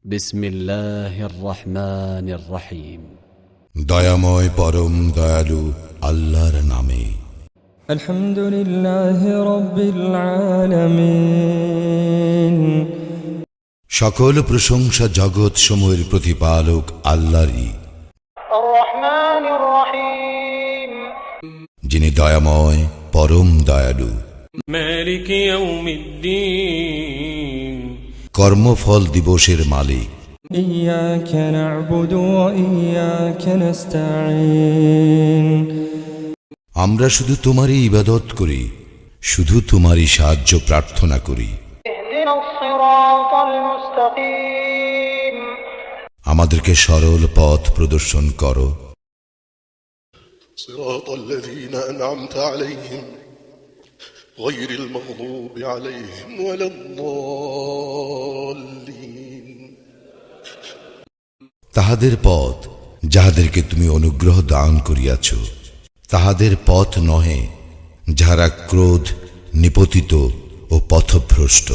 বিসমিল্লাহির রহমানির রহিম। দয়াময় পরম দয়ালু আল্লাহর নামে। আলহামদুলিল্লাহি রাব্বিল আলামিন। সকল প্রশংসা জগৎ সমূহের প্রতিপালক আল্লাহরই, আর রহমানির রহিম, যিনি দয়াময় পরম দয়ালু। মালিকি ইয়াউমিদ্দিন, কর্মফল দিবসের মালিক। ইয়াকা না'বুদু ওয়া ইয়াকা নাস্তাঈন। আমরা শুধু তোমারই ইবাদত করি, শুধু তোমারই সাহায্য প্রার্থনা করি। ইহদিনাস সিরাতাল মুস্তাকিম, আমাদেরকে সরল পথ প্রদর্শন করো। صراط الذين أنعمت عليهم غير المغضوب عليهم ولا الضالين। তাহাদের পথ যাহাদেরকে তুমি অনুগ্রহ দান করিয়াছ, তাহাদের পথ নহে যাহারা ক্রোধ নিপতিত ও পথভ্রষ্ট।